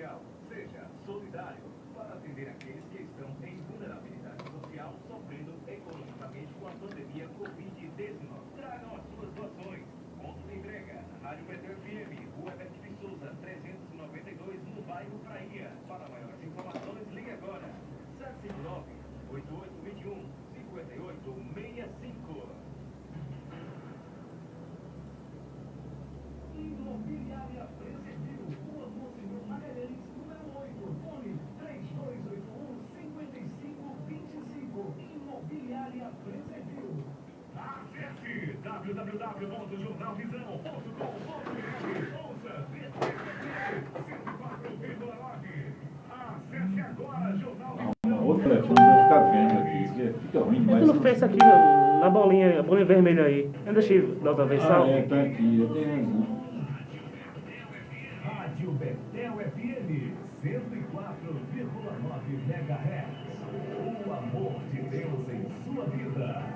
social. Seja solidário para atender aqueles que estão em vulnerabilidade social, sofrendo economicamente com a pandemia Covid-19. Tragam as suas doações. Ponto de entrega. Rádio Betel FM, Rua Everton de Souza, 392, no bairro Praia. Para maiores informações, ligue agora. 759-8821-5865. Imobiliária Preservil, Rua Monsenhor Magalhães, número 8, fone 3281-5525. Imobiliária Preservil. Acesse www.jornalvisão.com.br. Ouça BTFM 104,9. Acesse agora Jornal Visão. Outro telefone vai ficar vendo aqui, fica ruim demais. Tu não fez isso aqui na bolinha, a bolinha vermelha aí. Eu deixei da outra vez, sabe? É, tá aqui, tem razão. Rádio Betel FM 104,9 MHz. O amor de Deus em sua vida.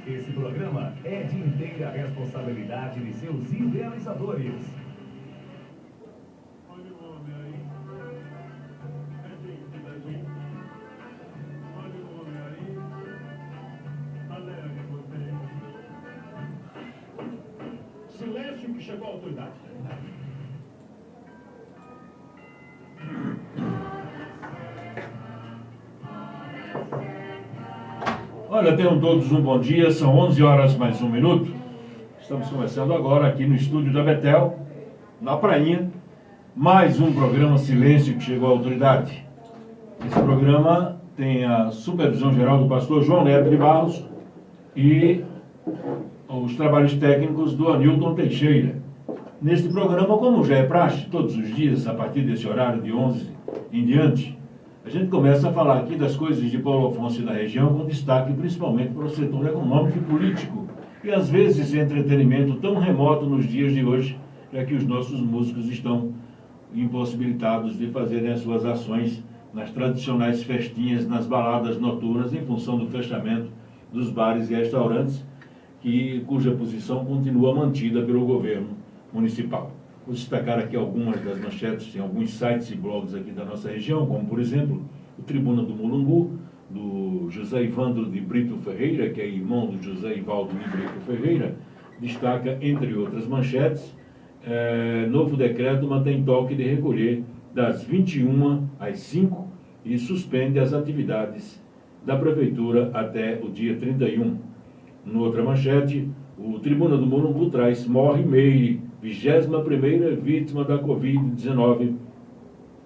Esse programa é de inteira responsabilidade de seus idealizadores. Olha o homem aí. É gente da gente. Olha o homem aí. Alegre você. Silêncio que chegou a autoridade. Olha, tenham todos um bom dia, são 11 horas mais um minuto. Estamos começando agora aqui no estúdio da Betel, na Prainha, mais um programa Silêncio que chegou à autoridade. Esse programa tem a supervisão geral do pastor João Neto de Barros e os trabalhos técnicos do Anilton Teixeira. Neste programa, como já é praxe, todos os dias, a partir desse horário de 11 em diante, a gente começa a falar aqui das coisas de Paulo Afonso e da região, com destaque principalmente para o setor econômico e político, e às vezes entretenimento tão remoto nos dias de hoje, já que os nossos músicos estão impossibilitados de fazerem as suas ações nas tradicionais festinhas, nas baladas noturnas, em função do fechamento dos bares e restaurantes, cuja posição continua mantida pelo governo municipal. Vou destacar aqui algumas das manchetes em alguns sites e blogs aqui da nossa região, como, por exemplo, o Tribuna do Mulungu, do José Ivandro de Brito Ferreira, que é irmão do José Ivaldo de Brito Ferreira, destaca, entre outras manchetes, novo decreto mantém toque de recolher das 21 às 5 e suspende as atividades da Prefeitura até o dia 31. No outra manchete, o Tribuna do Mulungu traz morre Meire, 21ª vítima da Covid-19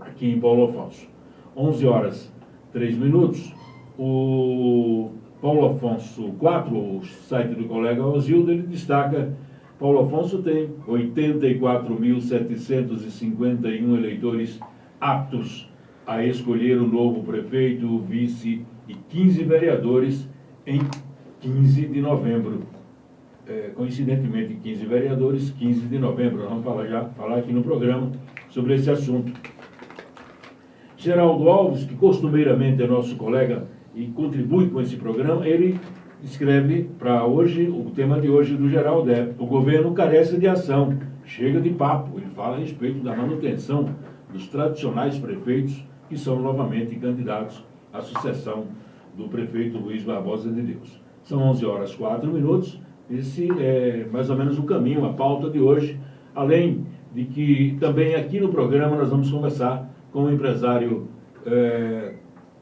aqui em Paulo Afonso. 11 horas 3 minutos. O Paulo Afonso 4, o site do colega Osildo, ele destaca: Paulo Afonso tem 84.751 eleitores aptos a escolher o novo prefeito, o vice e 15 vereadores em 15 de novembro. Coincidentemente, 15 vereadores, 15 de novembro. Nós vamos falar aqui no programa sobre esse assunto. Geraldo Alves, que costumeiramente é nosso colega e contribui com esse programa, ele escreve para hoje, o tema de hoje do Geraldo é: o governo carece de ação, chega de papo. Ele fala a respeito da manutenção dos tradicionais prefeitos que são novamente candidatos à sucessão do prefeito Luiz Barbosa de Deus. São 11 horas 4 minutos. Esse é mais ou menos o caminho, a pauta de hoje, além de que também aqui no programa nós vamos conversar com o empresário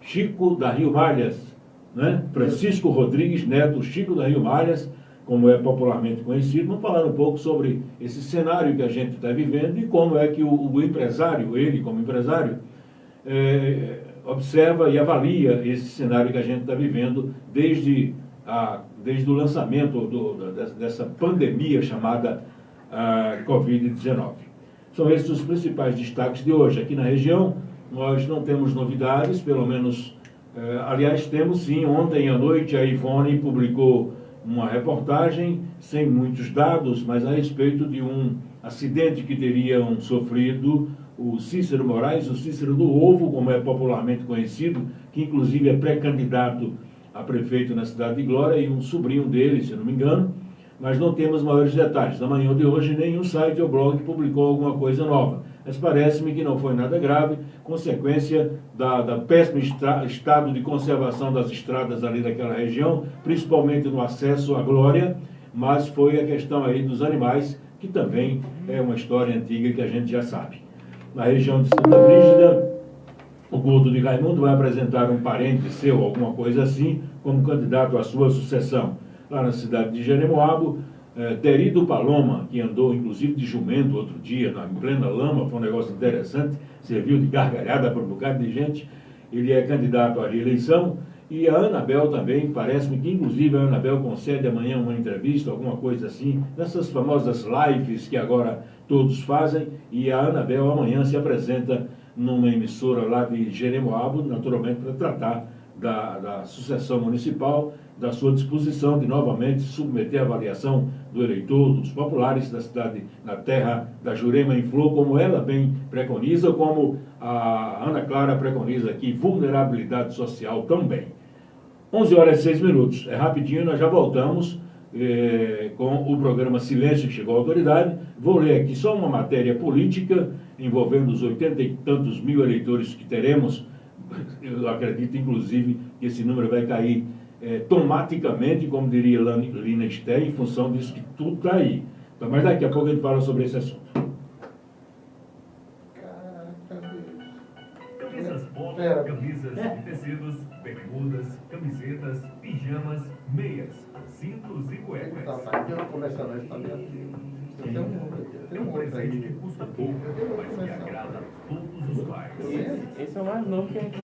Chico da Rio Malhas, né? Francisco Rodrigues Neto, Chico da Rio Malhas, como é popularmente conhecido. Vamos falar um pouco sobre esse cenário que a gente está vivendo e como é que o empresário, ele como empresário, observa e avalia esse cenário que a gente está vivendo desde o lançamento dessa pandemia chamada Covid-19. São esses os principais destaques de hoje. Aqui na região, nós não temos novidades, pelo menos, aliás, temos sim. Ontem à noite a Ivone publicou uma reportagem, sem muitos dados, mas a respeito de um acidente que teriam sofrido o Cícero Moraes, o Cícero do Ovo, como é popularmente conhecido, que inclusive é pré-candidato a prefeito na cidade de Glória, e um sobrinho dele, se não me engano, mas não temos maiores detalhes. Na manhã de hoje, nenhum site ou blog publicou alguma coisa nova. Mas parece-me que não foi nada grave, consequência da péssimo estado de conservação das estradas ali daquela região, principalmente no acesso à Glória, mas foi a questão aí dos animais, que também é uma história antiga que a gente já sabe. Na região de Santa Brígida, o Gordo de Raimundo vai apresentar um parente seu, alguma coisa assim, como candidato à sua sucessão. Lá na cidade de Jeremoabo, Terido Paloma, que andou inclusive de jumento outro dia, na plena lama, foi um negócio interessante, serviu de gargalhada para um bocado de gente. Ele é candidato à reeleição. E a Anabel também, parece-me que inclusive a Anabel concede amanhã uma entrevista, alguma coisa assim, nessas famosas lives que agora todos fazem, e a Anabel amanhã se apresenta numa emissora lá de Jeremoabo, naturalmente para tratar da sucessão municipal, da sua disposição de novamente submeter a avaliação do eleitor, dos populares da cidade, na terra da Jurema em Flor, como ela bem preconiza, como a Ana Clara preconiza aqui, vulnerabilidade social também. 11 horas e 6 minutos, é rapidinho, nós já voltamos com o programa Silêncio que chegou à autoridade. Vou ler aqui só uma matéria política envolvendo os 80 e tantos mil eleitores que teremos. Eu acredito, inclusive, que esse número vai cair tomaticamente, como diria Lina Stein, em função disso que tudo está aí. Então, mas daqui a pouco a gente fala sobre esse assunto. Camisas polo, camisas de tecidos, bermudas, camisetas, pijamas, meias, cintos e cuecas. Tem um presente que custa pouco, mas que agrada todos os pais. Esse é o mais novo que a gente...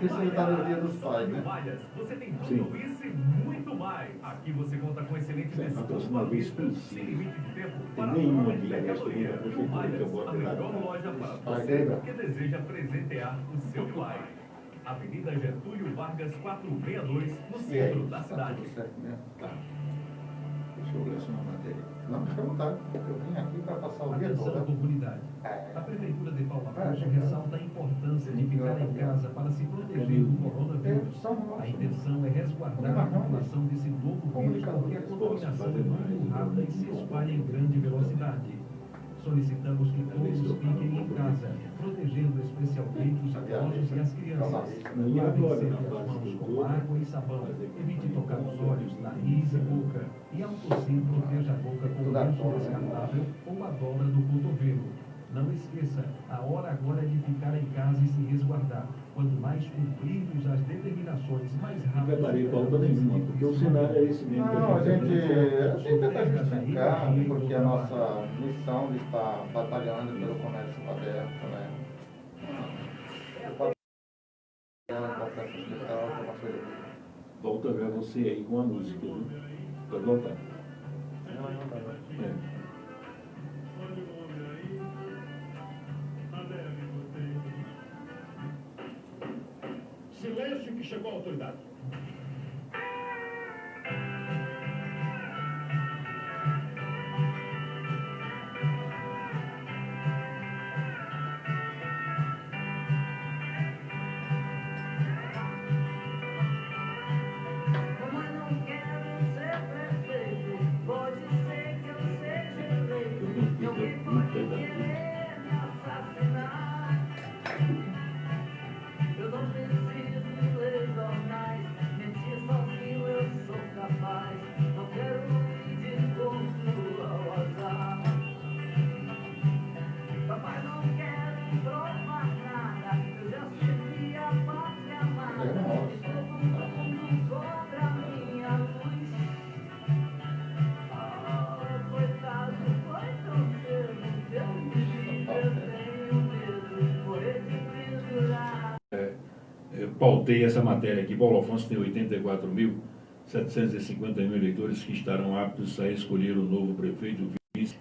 Isso está no dia dos pais, né? Malhas, você tem tudo isso e muito mais. Aqui você conta com excelentes descontos à vista, sem limite de tempo, para nenhuma toda a categoria. Malhas, a melhor loja para você que deseja presentear o seu pai. Avenida Getúlio Vargas, 462, no centro da cidade. Tudo certo mesmo. Tá. Deixa eu ler só uma matéria. Não, fica à vontade. Eu vim aqui para passar o dia Atenção, todo. comunidade. A Prefeitura de Paula Afonso ressalta a importância de ficar em casa para se proteger do coronavírus. A intenção é resguardar a população desse novo vírus porque a contaminação é muito rápida e se espalha em grande velocidade. Solicitamos que todos fiquem em casa, protegendo especialmente os idosos e as crianças. Lavem sempre as mãos com água e sabão. Evite tocar os olhos, nariz e boca. E, ao tossir, proteja a boca com o lenço descartável ou a dobra do cotovelo. Não esqueça, a hora agora é de ficar em casa e se resguardar. Quanto mais cumprirmos as determinações, mais rápido... Não preparei pauta nenhuma, porque o cenário é esse mesmo. Não, a gente tenta justificar, porque a nossa missão de estar batalhando pelo comércio aberto, né? Volta a ver você aí com a música, viu? Pode voltar. Silêncio que chegou a autoridade. Como eu não quero ser prefeito, pode ser que eu seja eleito. Não me pode querer me assassinar. Eu não preciso ler jornais, mentir sozinho eu sou capaz. Não quero ir de encontro ao azar. Papai não quero provar nada, eu já servi a pátria amada. Todo mundo contra minha luz. Ah, coitado, foi tão cedo. Eu tenho medo, morrer de pendurar. Eu pautei essa matéria aqui. Paulo Afonso tem 84.751 eleitores que estarão aptos a escolher o novo prefeito, o vice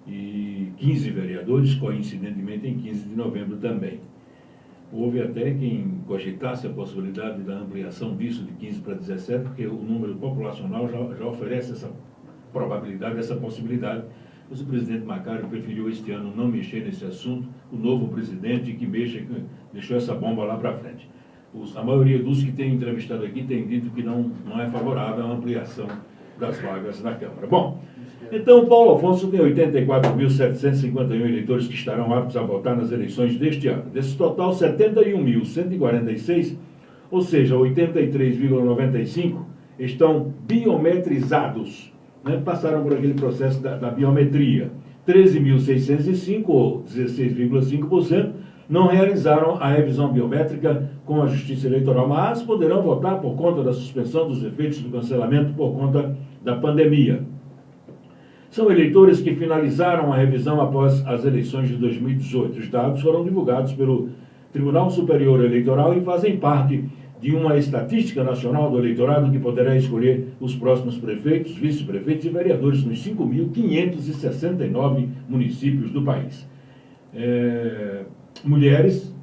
e 15 vereadores, coincidentemente em 15 de novembro também. Houve até quem cogitasse a possibilidade da ampliação disso de 15 para 17, porque o número populacional já oferece essa probabilidade, essa possibilidade. Mas o presidente Macário preferiu este ano não mexer nesse assunto, o novo presidente que deixou essa bomba lá para frente. A maioria dos que tem entrevistado aqui tem dito que não é favorável à ampliação das vagas na Câmara. Bom, então Paulo Afonso tem 84.751 eleitores que estarão aptos a votar nas eleições deste ano. Desse total, 71.146, ou seja, 83,95%, estão biometrizados, né? Passaram por aquele processo da biometria. 13.605, ou 16,5%, não realizaram a revisão biométrica com a Justiça Eleitoral, mas poderão votar por conta da suspensão dos efeitos do cancelamento por conta da pandemia. São eleitores que finalizaram a revisão após as eleições de 2018. Os dados foram divulgados pelo Tribunal Superior Eleitoral e fazem parte de uma estatística nacional do eleitorado que poderá escolher os próximos prefeitos, vice-prefeitos e vereadores nos 5.569 municípios do país. Mulheres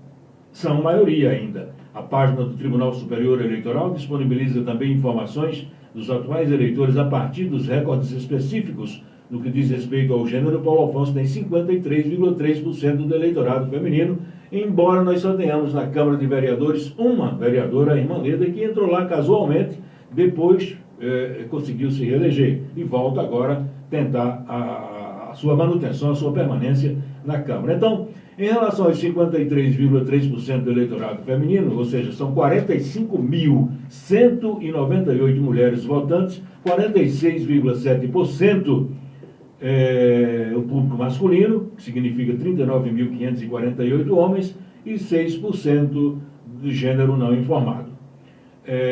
são maioria ainda. A página do Tribunal Superior Eleitoral disponibiliza também informações dos atuais eleitores a partir dos recordes específicos. No que diz respeito ao gênero, Paulo Afonso tem 53,3% do eleitorado feminino, embora nós só tenhamos na Câmara de Vereadores uma vereadora, a irmã Leda, que entrou lá casualmente, depois conseguiu se reeleger e volta agora tentar a sua manutenção, a sua permanência na Câmara. Então, em relação aos 53,3% do eleitorado feminino, ou seja, são 45.198 mulheres votantes, 46,7% o público masculino, que significa 39.548 homens, e 6% do gênero não informado.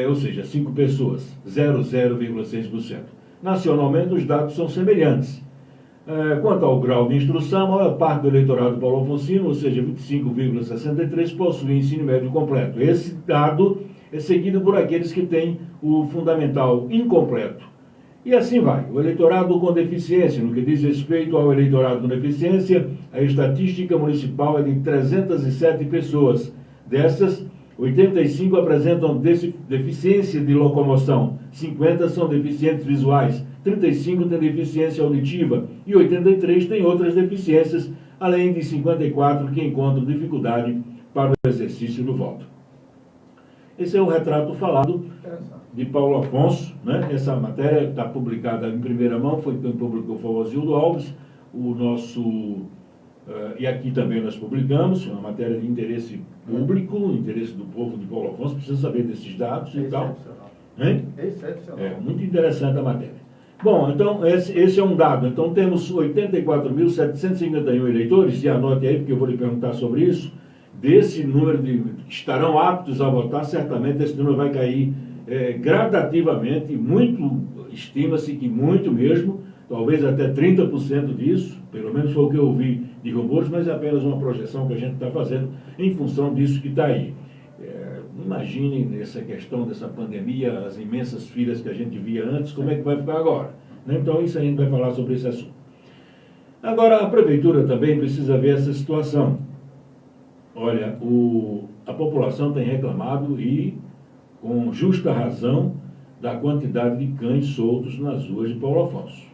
Ou seja, 5 pessoas, 0,6%. Nacionalmente, os dados são semelhantes. Quanto ao grau de instrução, a maior parte do eleitorado paulo-alfonsino, ou seja, 25,63%, possui ensino médio completo. Esse dado é seguido por aqueles que têm o fundamental incompleto. E assim vai. O eleitorado com deficiência, no que diz respeito ao eleitorado com deficiência, a estatística municipal é de 307 pessoas. Dessas, 85 apresentam deficiência de locomoção, 50 são deficientes visuais, 35 têm deficiência auditiva e 83 têm outras deficiências, além de 54 que encontram dificuldade para o exercício do voto. Esse é o retrato falado de Paulo Afonso, né? Essa matéria está publicada em primeira mão, foi quem publicou foi o Osildo Alves, e aqui também nós publicamos, uma matéria de interesse público, interesse do povo de Paulo Afonso, precisa saber desses dados e tal. Excepcional. Muito interessante a matéria. Bom, então esse é um dado. Então temos 84.751 eleitores, e anote aí, porque eu vou lhe perguntar sobre isso. Desse número que estarão aptos a votar, certamente esse número vai cair gradativamente, muito, estima-se que muito mesmo, talvez até 30% disso, pelo menos foi o que eu ouvi de rumores, mas é apenas uma projeção que a gente está fazendo em função disso que está aí. Imagine essa questão dessa pandemia, as imensas filas que a gente via antes, como é que vai ficar agora? Então isso a gente vai falar sobre esse assunto. Agora, a Prefeitura também precisa ver essa situação. Olha, a população tem reclamado, e com justa razão, da quantidade de cães soltos nas ruas de Paulo Afonso.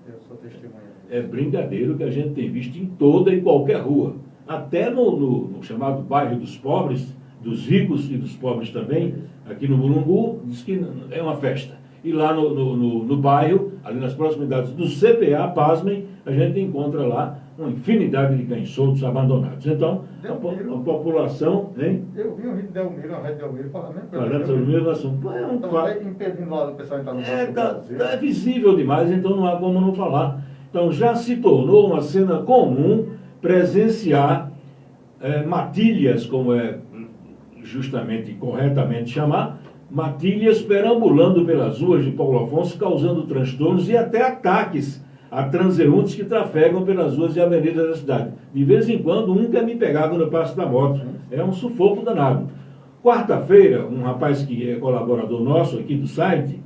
Eu sou testemunha. É brincadeiro que a gente tem visto em toda e qualquer rua. Até no chamado bairro dos pobres, dos ricos e dos pobres também, aqui no Mulungu, diz que é uma festa. E lá no bairro, ali nas proximidades do CPA, pasmem, a gente encontra lá uma infinidade de cães soltos abandonados. Então, a população... Hein? Eu vi um vídeo de Delmiro, uma rede de Delmiro, falando sobre o mesmo assunto. impedindo lá do pessoal entrar no é visível demais, então não há como não falar. Então, já se tornou uma cena comum presenciar matilhas, como é justamente, corretamente chamar, matilhas perambulando pelas ruas de Paulo Afonso, causando transtornos e até ataques a transeuntes que trafegam pelas ruas e avenidas da cidade. De vez em quando, um quer me pegar quando eu passo da moto. É um sufoco danado. Quarta-feira, um rapaz que é colaborador nosso aqui do site,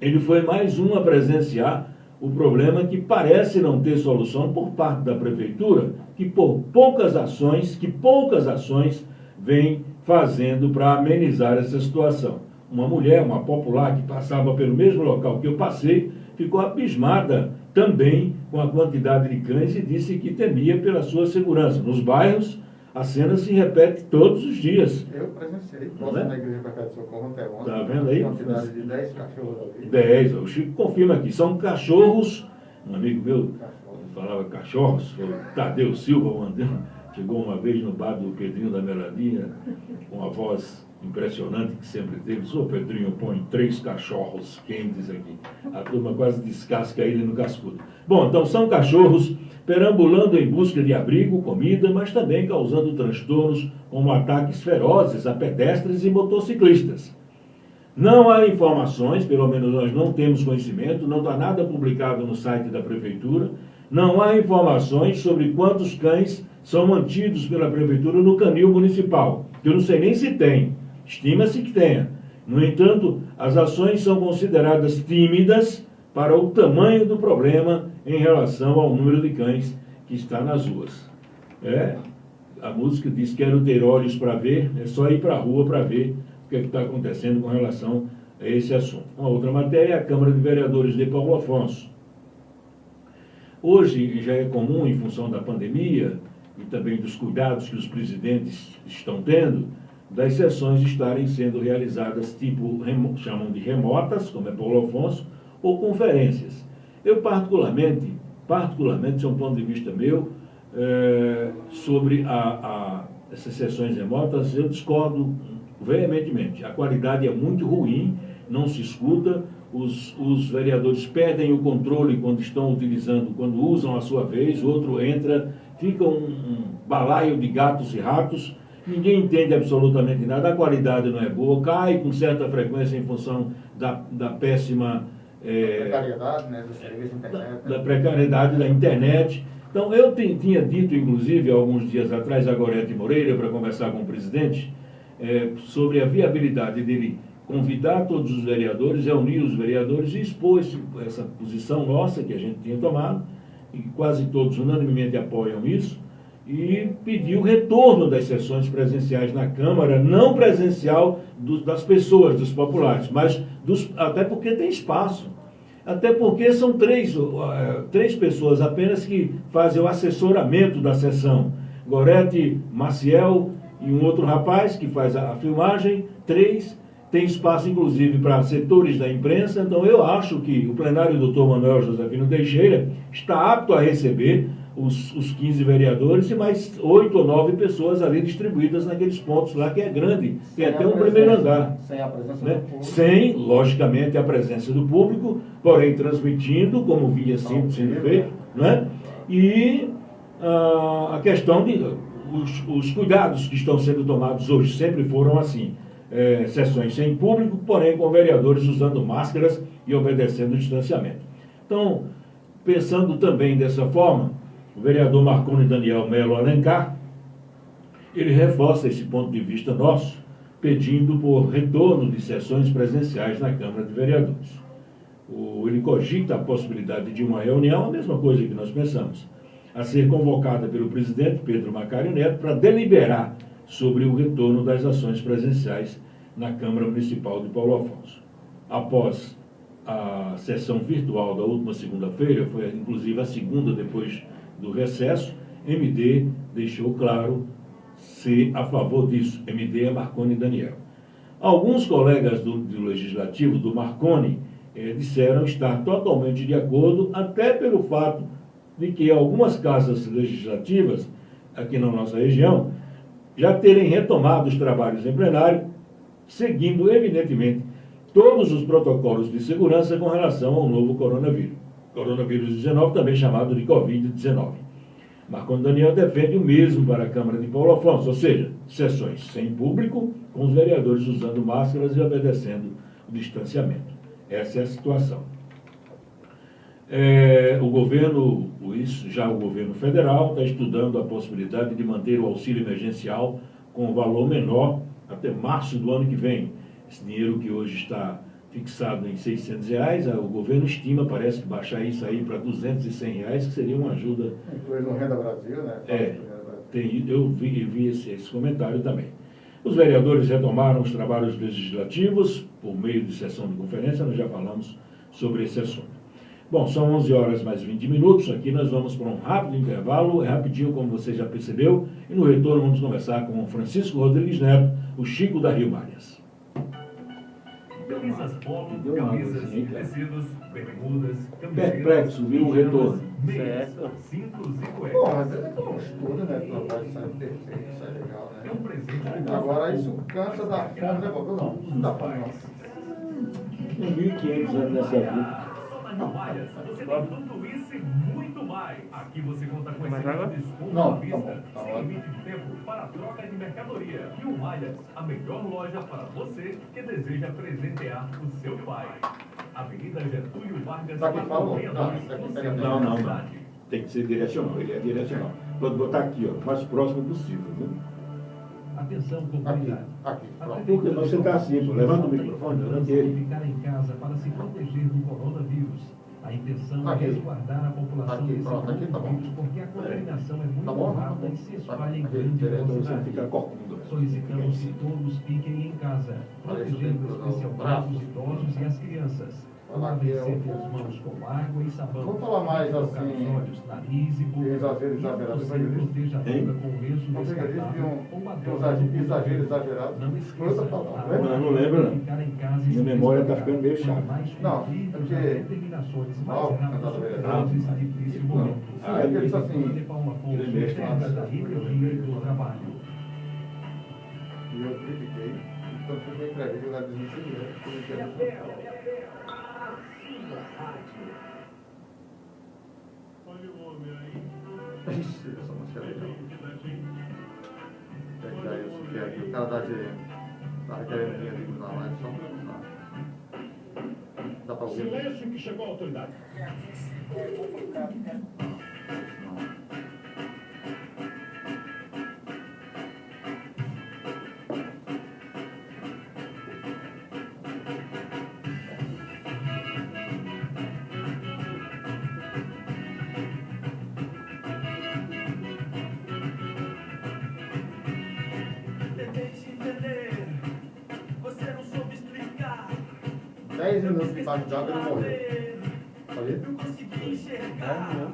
ele foi mais um a presenciar o problema que parece não ter solução por parte da Prefeitura, que poucas ações vem fazendo para amenizar essa situação. Uma mulher, uma popular, que passava pelo mesmo local que eu passei, ficou abismada também com a quantidade de cães e disse que temia pela sua segurança. Nos bairros, a cena se repete todos os dias. Eu presenciei, Não próximo é? da igreja Café de Socorro até ontem. Tá vendo aí? Quantidade de 10 cachorros ali. 10, o Chico confirma aqui, são cachorros, um amigo meu falava cachorros, foi o Tadeu Silva, chegou uma vez no bar do Pedrinho da Meladinha, com a voz impressionante que sempre teve, "Sô Pedrinho, põe 3 cachorros quentes aqui." A turma quase descasca ele no cascudo. Bom, então são cachorros perambulando em busca de abrigo, comida, mas também causando transtornos como ataques ferozes a pedestres e motociclistas. Não há informações, pelo menos nós não temos conhecimento, não está nada publicado no site da Prefeitura, não há informações sobre quantos cães são mantidos pela Prefeitura no canil municipal. Eu não sei nem se tem, estima-se que tenha. No entanto, as ações são consideradas tímidas para o tamanho do problema em relação ao número de cães que está nas ruas. A música diz: quero ter olhos para ver, é só ir para a rua para ver o que está acontecendo com relação a esse assunto. Uma outra matéria é a Câmara de Vereadores de Paulo Afonso. Hoje já é comum, em função da pandemia e também dos cuidados que os presidentes estão tendo, das sessões estarem sendo realizadas tipo, chamam de remotas, como é Paulo Afonso, ou conferências. Eu particularmente, isso é um ponto de vista meu, sobre essas sessões remotas, eu discordo veementemente. A qualidade é muito ruim, não se escuta, os vereadores perdem o controle quando estão utilizando, quando usam a sua vez, outro entra, fica um balaio de gatos e ratos, ninguém entende absolutamente nada, a qualidade não é boa, cai com certa frequência em função da péssima... precariedade, né, do serviço internet. Da precariedade da internet. Então, eu tinha dito, inclusive, há alguns dias atrás, a Gorete Moreira, para conversar com o presidente, sobre a viabilidade dele convidar todos os vereadores, reunir os vereadores e expor essa posição nossa que a gente tinha tomado, e quase todos unanimemente apoiam isso, e pedir o retorno das sessões presenciais na Câmara, não presencial das pessoas, dos populares, mas até porque tem espaço. Até porque são três pessoas apenas que fazem o assessoramento da sessão. Gorete, Maciel e um outro rapaz que faz a filmagem, 3. Tem espaço, inclusive, para setores da imprensa. Então, eu acho que o plenário do Dr. Manuel Josefino Teixeira está apto a receber os 15 vereadores e mais 8 ou 9 pessoas ali distribuídas naqueles pontos lá, que é grande. Tem até um primeiro andar. Sem a presença Né? do público. Sem, logicamente, a presença do público, porém transmitindo, como vinha sempre sendo feito, né? E a questão de... Os cuidados que estão sendo tomados hoje sempre foram assim. Sessões sem público, porém com vereadores usando máscaras e obedecendo o distanciamento. Então, pensando também dessa forma, o vereador Marconi Daniel Melo Alencar, ele reforça esse ponto de vista nosso, pedindo por retorno de sessões presenciais na Câmara de Vereadores. Ele cogita a possibilidade de uma reunião, a mesma coisa que nós pensamos, a ser convocada pelo presidente Pedro Macário Neto para deliberar sobre o retorno das ações presenciais na Câmara Municipal de Paulo Afonso. Após a sessão virtual da última segunda-feira, foi inclusive a segunda depois do recesso, MD deixou claro ser a favor disso. MD é Marconi Daniel. Alguns colegas do Legislativo, do Marconi, disseram estar totalmente de acordo, até pelo fato de que algumas casas legislativas, aqui na nossa região, já terem retomado os trabalhos em plenário, seguindo, evidentemente, todos os protocolos de segurança com relação ao novo coronavírus. Coronavírus 19, também chamado de Covid-19. Marconi Daniel defende o mesmo para a Câmara de Paulo Afonso, ou seja, sessões sem público, com os vereadores usando máscaras e obedecendo o distanciamento. Essa é a situação. O governo federal está estudando a possibilidade de manter o auxílio emergencial com valor menor até março do ano que vem. Esse dinheiro que hoje está fixado em R$600, o governo estima, parece que baixar isso aí para R$200 que seria uma ajuda. Incluindo o Renda Brasil, né? Eu vi esse comentário também. Os vereadores retomaram os trabalhos legislativos por meio de sessão de conferência, nós já falamos sobre esse assunto. Bom, são 11 horas mais 20 minutos. Aqui nós vamos para um rápido intervalo, é rapidinho, como você já percebeu. E no retorno vamos conversar com o Francisco Rodrigues Neto, o Chico da Rio Marias. Camisas polo, Deu uma camisas, luzinha, cara. tecidos, bermudas, Perplexo, viu o retorno. meias, Certo. cintos e Pô, cuecas. mas é que mistura, né? Tu não pode sair perfeito, isso é legal, É né? um presente de Agora isso cansa da fome, né, Bob? Não dá fome, não. Tem 1.500 anos nessa vida. Só na Rio Malhas, você tem tudo isso e muito mais. Aqui você conta com Mais excelente água? desconto Não, à tá vista, bom, tá sem ótimo. limite de tempo para a troca de mercadoria. Rio Malhas, a melhor loja para você que deseja presentear o seu pai. Avenida Getúlio Vargas, Daqui fala, 462, não, daqui no pega centro Não, da não, não. cidade. Tem que ser direcional, ele é direcional. Pode botar aqui, ó, o mais próximo possível, viu? Atenção, Aqui, comunidade. aqui, pronto. Porque você está assim, pô, levanta o microfone, levanta ele. Ficar em casa para se proteger do coronavírus. A intenção Aqui. é resguardar a população Aqui, desse pronto, aqui tá bom. vírus, porque a contaminação é muito Tá bom? rápida e se espalha em Aqui, grande direto, Então você velocidade. fica corcunda. Solicitamos que todos fiquem em casa, protegendo especialmente os idosos e as crianças. Falar aqui, Lavem sempre as mãos com água e sabão. Vamos falar mais Trocar assim, os olhos, nariz e boca. exagero E exagerado, você evangelismo. proteja a Hein? boca com lenço Não sei, descartável de ou a um droga no exagero exagerado. Não Foi esqueça, outra a palavra, hora né? Não lembro, não. de ficar em casa e Minha se memória tá resguardar. ficando meio chata. Quanto mais Não, cumpridas porque- as determinações, mais Ó, rápido cantada superamos esse difícil Não. momento. Ah, ele disse assim, De Paula Afonso, ele mexe com terra as- da energia e do trabalho. e eu critiquei, então fui pra entrevista e ela disse Olha o homem aí. Ixi, essa música é legal. Pedacinho. É que aí eu fiquei aqui, o cara da GM tava querendo dinheiro na live só pra dá pra ouvir? Silêncio que chegou a autoridade. Tentei te entender, você não soube explicar. 10 minutos debaixo d'água ele morreu. Sabia? Não consegui enxergar.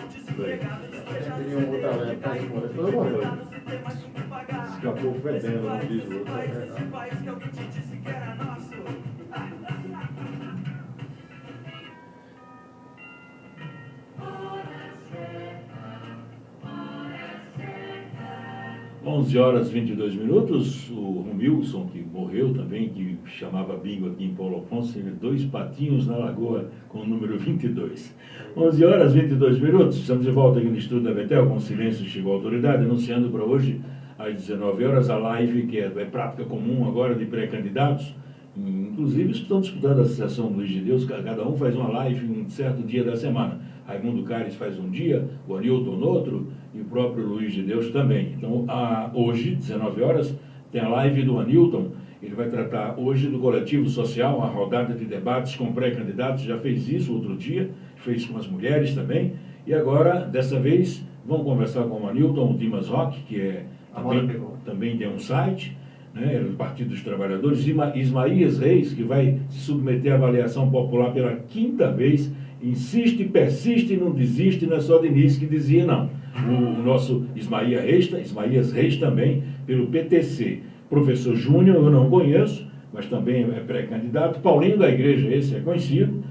Desempregado, despejado, Tem um outro alerta pra esse morrer, todo morreu. sem ter mais com o que pagar. Escapou fedendo, não diz o outro. Esse país que alguém te disse que era nosso. 11 horas e 22 minutos, o Romilson, que morreu também, que chamava bingo aqui em Paulo Afonso, teve 2 patinhos na lagoa com o número 22. 11 horas e 22 minutos, estamos de volta aqui no estúdio da Betel, com silêncio chegou a autoridade, anunciando para hoje, às 19 horas, a live, que é prática comum agora de pré-candidatos, inclusive os que estão disputando a Associação Luiz de Deus, cada um faz uma live em um certo dia da semana. Raimundo Caires faz um dia, o Anilton no outro, e o próprio Luiz de Deus também. Então, hoje, 19 horas, tem a live do Anilton. Ele vai tratar hoje do coletivo social, uma rodada de debates com pré-candidatos. Já fez isso outro dia, fez com as mulheres também. E agora, dessa vez, vão conversar com o Anilton, o Dimas Roque, que também tem um site, né, do Partido dos Trabalhadores, Ismaías Reis, que vai se submeter à avaliação popular pela 5ª vez, insiste, persiste, não desiste, não é só Denise que dizia não. O nosso Ismaías Reis também, pelo PTC. Professor Júnior, eu não conheço, mas também é pré-candidato. Paulinho da Igreja, esse é conhecido,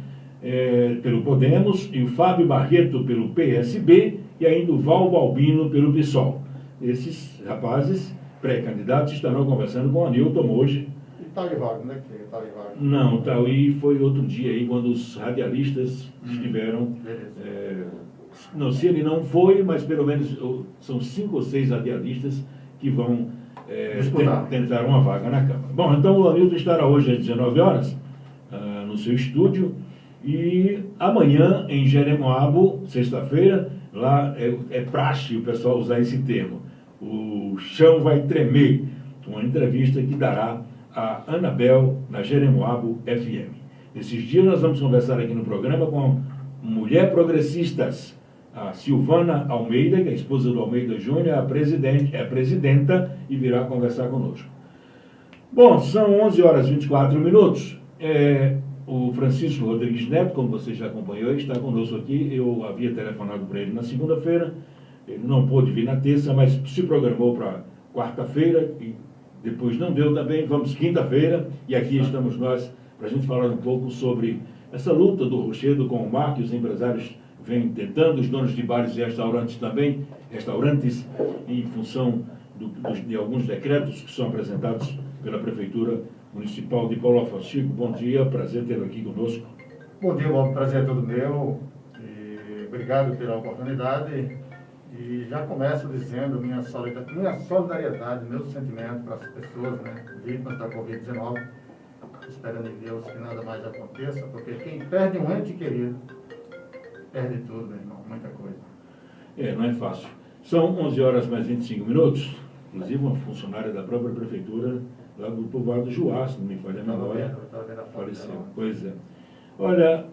pelo Podemos, e o Fábio Barreto pelo PSB, e ainda o Val Balbino pelo PSOL. Esses rapazes pré-candidatos estarão conversando com o Anilton hoje. E Thaí Wagner, né? Que Thaí Wagner. Não, o Thaí foi outro dia aí, quando os radialistas estiveram. Beleza. Não, se ele não foi, mas pelo menos são 5 ou 6 radialistas que vão tentar uma vaga na Câmara. Bom, então o Anilton estará hoje às 19 horas no seu estúdio, e amanhã em Jeremoabo, sexta-feira, lá é praxe o pessoal usar esse termo. O chão vai tremer, uma entrevista que dará a Anabel na Jeremoabo FM. Nesses dias nós vamos conversar aqui no programa com Mulher Progressistas, a Silvana Almeida, que é a esposa do Almeida Júnior, é a presidenta e virá conversar conosco. Bom, são 11 horas e 24 minutos. o Francisco Rodrigues Neto, como você já acompanhou, está conosco aqui. Eu havia telefonado para ele na segunda-feira, ele não pôde vir na terça, mas se programou para quarta-feira e depois não deu também. Vamos quinta-feira e aqui estamos nós para a gente falar um pouco sobre essa luta do Rochedo com o mar, que os empresários vêm tentando, os donos de bares e restaurantes também, em função de alguns decretos que são apresentados pela Prefeitura Municipal de Paulo Afonso. Chico, bom dia, prazer tê-lo aqui conosco. Bom dia, Bob, prazer é todo meu. E obrigado pela oportunidade. E já começo dizendo minha solidariedade, meu sentimento para as pessoas, né, vítimas da Covid-19, esperando em Deus que nada mais aconteça, porque quem perde um ente querido, perde tudo, meu irmão, muita coisa. Não é fácil. São 11 horas mais 25 minutos, inclusive uma funcionária da própria Prefeitura, lá do povoado do Juá, se não me falha a memória, faleceu. Pois é. Olha,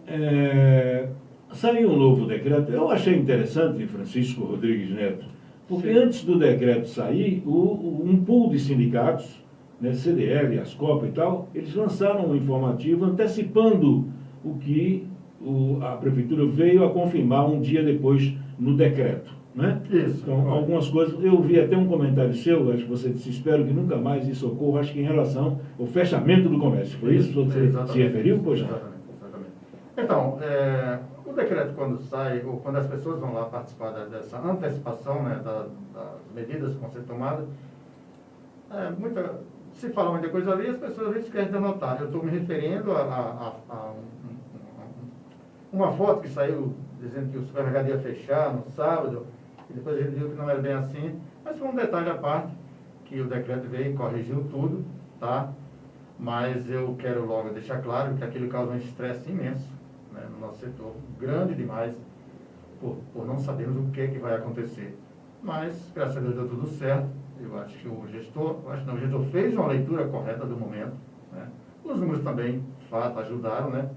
saiu um novo decreto. Eu achei interessante, Francisco Rodrigues Neto, porque Sim. Antes do decreto sair, um pool de sindicatos, né, CDL, Ascopa e tal, eles lançaram um informativo antecipando o que a Prefeitura veio a confirmar um dia depois no decreto. Né? Isso. Então, algumas coisas, eu vi até um comentário seu, acho que você disse, espero que nunca mais isso ocorra, acho que em relação ao fechamento do comércio. Foi isso que você se referiu? Pois exatamente. Então, o decreto quando sai, ou quando as pessoas vão lá participar dessa antecipação, né, das medidas que vão ser tomadas, se fala muita coisa ali, as pessoas às vezes esquecem de anotar. Eu estou me referindo a uma foto que saiu dizendo que o supermercado ia fechar no sábado, e depois a gente viu que não era bem assim, mas foi um detalhe à parte, que o decreto veio e corrigiu tudo, tá? Mas eu quero logo deixar claro que aquilo causa um estresse imenso, né, no nosso setor, grande demais, por não sabermos o que vai acontecer. Mas, graças a Deus, deu tudo certo. Eu acho que o gestor fez uma leitura correta do momento, né? Os números também, de fato, ajudaram, né?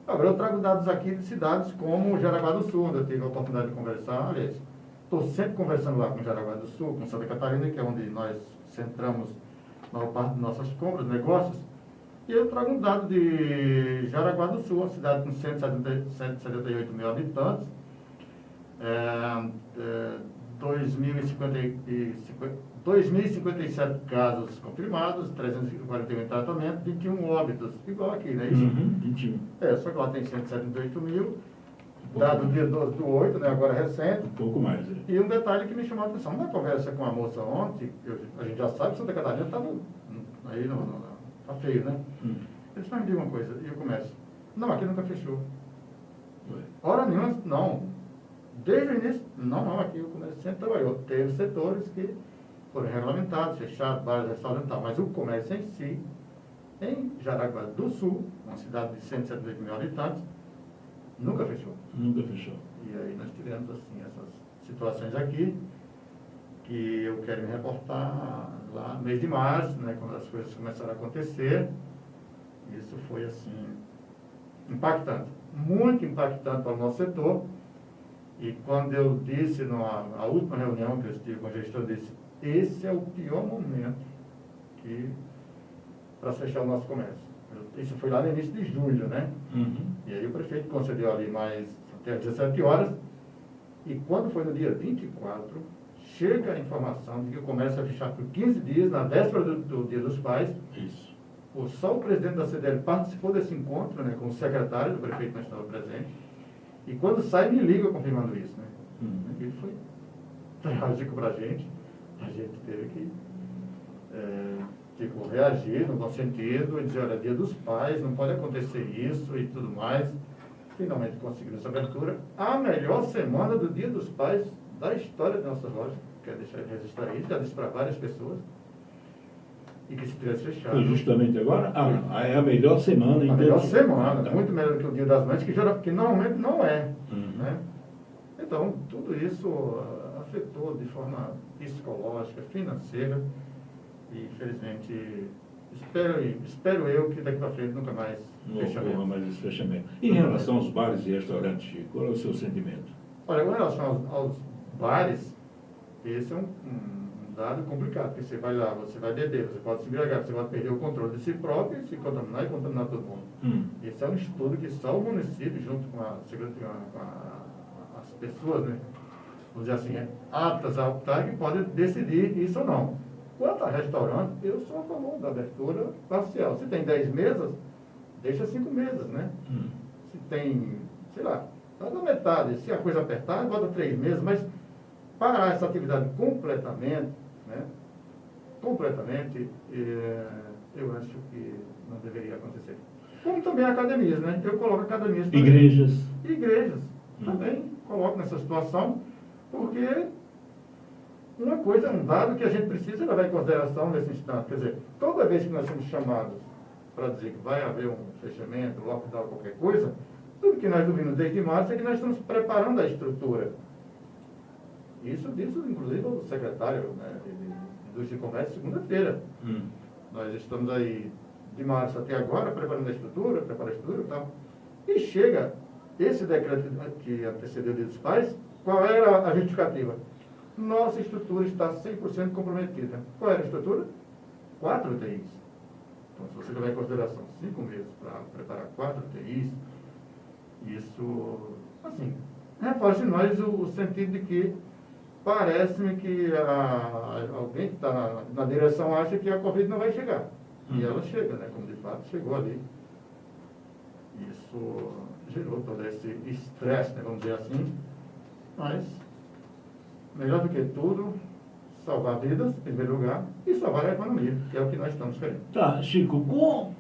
Agora, eu trago dados aqui de cidades como Jaraguá do Sul, onde eu tive a oportunidade de conversar. Aliás, estou sempre conversando lá com Jaraguá do Sul, com Santa Catarina, que é onde nós centramos a maior parte de nossas compras, negócios. E eu trago um dado de Jaraguá do Sul, uma cidade com 178 mil habitantes, 2.057 casos confirmados, 341 em tratamento, 21 óbitos, igual aqui, não é isso? 21. Só que lá tem 178 mil, dado dia 12 do 8, né, agora recente. Um pouco mais. E um detalhe que me chamou a atenção, na conversa com a moça ontem, a gente já sabe que Santa Catarina está tá feio, né? Ele disse, mas me diga uma coisa, e o comércio? Não, aqui nunca fechou. Hora nenhuma, não. Desde o início, não, aqui o comércio sempre trabalhou. Teve setores que foram regulamentados, fechados, bares, restaurantes e tal, mas o comércio em si, em Jaraguá do Sul, uma cidade de 178 mil habitantes, nunca fechou. Nunca fechou. E aí nós tivemos, assim, essas situações aqui, que eu quero me reportar lá no mês de março, né, quando as coisas começaram a acontecer. Isso foi, assim, impactante, muito impactante para o nosso setor. E quando eu disse, na última reunião que eu estive com o gestor, eu disse, esse é o pior momento para fechar o nosso comércio. Isso foi lá no início de julho, né? E aí o prefeito concedeu ali mais até às 17 horas. E quando foi no dia 24, chega a informação de que o comércio vai fechar por 15 dias, na véspera do Dia dos Pais. Isso. Só o presidente da CDL participou desse encontro, né, com o secretário do prefeito, não estava presente. E quando sai, me liga confirmando isso, né? Aquilo foi trágico para a gente. A gente teve que reagir no bom sentido e dizer, olha, Dia dos Pais, não pode acontecer isso e tudo mais. Finalmente conseguimos essa abertura. A melhor semana do Dia dos Pais da história da nossa loja. Quero deixar registrar isso, já disse para várias pessoas. E que se tivesse fechado. Foi justamente agora? É a melhor semana. A melhor semana, muito melhor do que o Dia das Mães, que normalmente não é. Né? Então, tudo isso afetou de forma psicológica, financeira, e infelizmente espero eu que daqui para frente nunca mais ocorra mais esse fechamento. Em relação aos bares e restaurantes, Chico, qual é o seu sentimento? Olha, com relação aos bares, esse é um dado complicado, porque você vai lá, você vai beber, você pode se embriagar, você pode perder o controle de si próprio e se contaminar e contaminar todo mundo. Esse é um estudo que só o município, junto com as pessoas, né, vamos dizer assim, aptas a optar, que podem decidir isso ou não. Quanto a restaurante, eu sou a favor da abertura parcial. Se tem 10 mesas, deixa 5 mesas, né? Se tem, sei lá, tá na metade. Se a coisa apertar, bota 3 mesas, mas parar essa atividade completamente, né? Completamente, eu acho que não deveria acontecer. Como também academias, né? Eu coloco academias também. Igrejas. Igrejas também coloco nessa situação, porque uma coisa, um dado que a gente precisa levar em consideração nesse instante. Quer dizer, toda vez que nós somos chamados para dizer que vai haver um fechamento, lockdown, qualquer coisa, tudo que nós ouvimos desde março é que nós estamos preparando a estrutura. Isso diz, inclusive, o secretário, né, de Indústria e Comércio, segunda-feira. Nós estamos aí de março até agora preparando a estrutura, e tal. E chega esse decreto que antecedeu o Dia dos Pais, qual era a justificativa? Nossa estrutura está 100% comprometida. Qual era a estrutura? 4 UTIs. Então, se você levar em consideração 5 meses para preparar 4 UTIs, isso, assim, reforça em nós o sentido de que parece-me que alguém que está na direção acha que a Covid não vai chegar. E ela chega, né? Como de fato chegou ali. Isso gerou todo esse estresse, né? Vamos dizer assim. Mas, melhor do que tudo, salvar vidas, em primeiro lugar, e salvar a economia, que é o que nós estamos querendo. Tá, Chico, com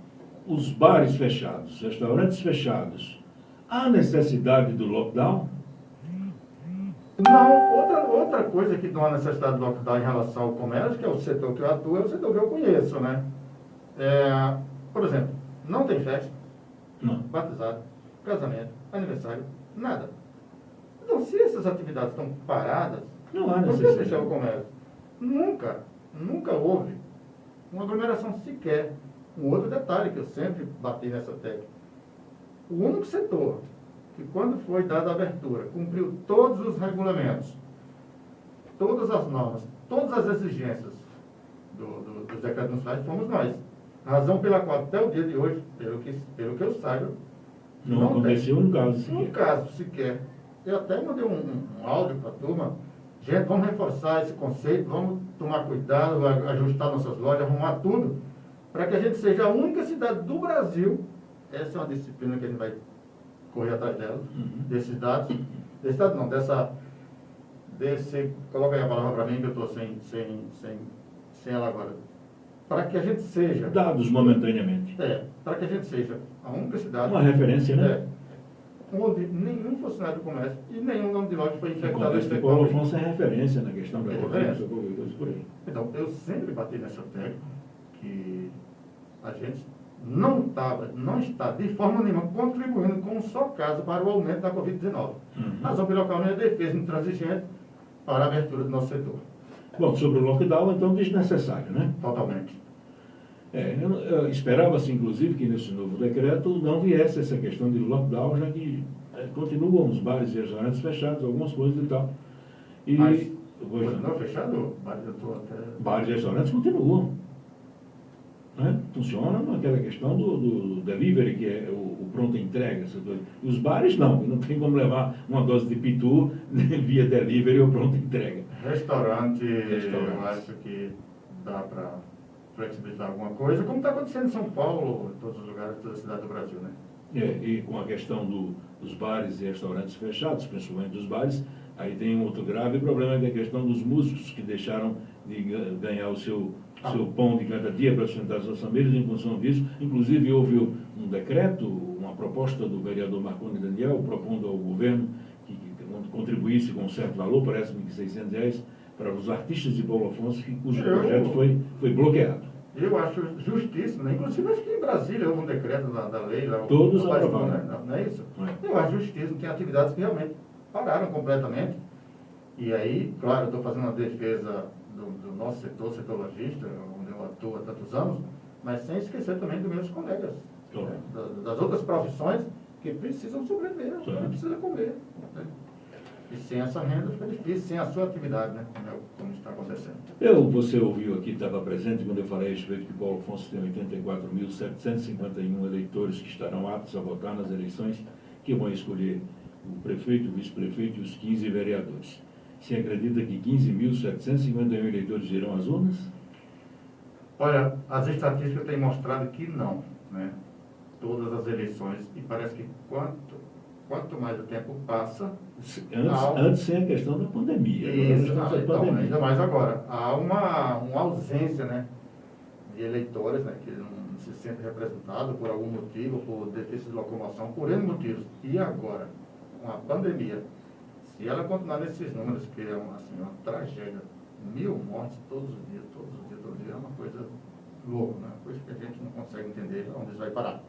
os bares fechados, restaurantes fechados, há necessidade do lockdown? Não, outra coisa que não há necessidade de lockdown em relação ao comércio, que é o setor que eu atuo, é o setor que eu conheço, né? Por exemplo, não tem festa, Não. batizado, casamento, aniversário, nada. Então, se essas atividades estão paradas, Não há por que necessidade. fechar o comércio? Nunca houve uma aglomeração sequer. Um outro detalhe que eu sempre bati nessa tecla. O único setor que, quando foi dada a abertura, cumpriu todos os regulamentos, todas as normas, todas as exigências dos decretos municipais, fomos nós. Razão pela qual, até o dia de hoje, pelo que eu saiba, Não aconteceu um caso um sequer. caso sequer. Eu até mandei um áudio para a turma. Gente, vamos reforçar esse conceito, vamos tomar cuidado, ajustar nossas lojas, arrumar tudo, para que a gente seja a única cidade do Brasil. Essa é uma disciplina que a gente vai correr atrás dela, desses dados. Coloca aí a palavra para mim, que eu estou sem ela agora. Para que a gente seja... Dados momentaneamente. Para que a gente seja a única cidade... Uma referência, né? Onde nenhum funcionário do comércio e nenhum dono de loja foi O infectado. contexto de Paulo Afonso é referência na questão da referência. Covid, por aí. Então, eu sempre bati nessa tecla que a gente não está de forma nenhuma contribuindo com um só caso para o aumento da Covid-19. Razão pela qual minha defesa intransigente para a abertura do nosso setor. Bom, sobre o lockdown, então, desnecessário, né? Totalmente. Eu esperava-se, inclusive, que nesse novo decreto não viesse essa questão de lockdown, já que continuam os bares e restaurantes fechados, algumas coisas e tal. Mas, não fechado? Eu estou até... Bares e restaurantes continuam. Né? Funciona naquela questão do delivery, que é o pronta entrega. E os bares não tem como levar uma dose de pitu via delivery ou pronta entrega. Restaurante, eu acho que dá para flexibilizar alguma coisa, como está acontecendo em São Paulo, em todos os lugares, toda a cidade do Brasil, né? E com a questão dos bares e restaurantes fechados, principalmente dos bares, aí tem um outro grave problema, que é a questão dos músicos que deixaram de ganhar o seu pão de cada dia para sustentar suas famílias em função disso. Inclusive, houve um decreto, uma proposta do vereador Marconi Daniel, propondo ao governo que contribuísse com um certo valor, parece-me que R$600, para os artistas de Paulo Afonso, cujo projeto foi bloqueado. Eu acho justíssimo, né? Inclusive acho que em Brasília houve um decreto da lei, lá, todos aprovaram, né? Não é isso? Eu acho justíssimo, tem atividades que realmente pararam completamente. E aí, claro, eu estou fazendo uma defesa do nosso setor logístico, onde eu atuo há tantos anos, mas sem esquecer também dos meus colegas, Claro. né? Das outras profissões que precisam sobreviver, que precisam comer. Né? E sem essa renda fica difícil, sem a sua atividade, né? Como está acontecendo. Você ouviu aqui, estava presente quando eu falei a respeito que Paulo Afonso tem 84.751 eleitores que estarão aptos a votar nas eleições que vão escolher o prefeito, o vice-prefeito e os 15 vereadores. Você acredita que 15.751 eleitores irão às urnas? Olha, as estatísticas têm mostrado que não, né? Todas as eleições, e parece que quanto mais o tempo passa... Antes sem a questão da pandemia. Isso, então, ainda mais agora. Há uma ausência, né, de eleitores, né, que não se sentem representados por algum motivo, por defeito de locomoção, por N motivos. E agora, com a pandemia, se ela continuar nesses números, que é uma tragédia, 1000 mortes todos os dias, é uma coisa louca, né? Uma coisa que a gente não consegue entender onde isso vai parar.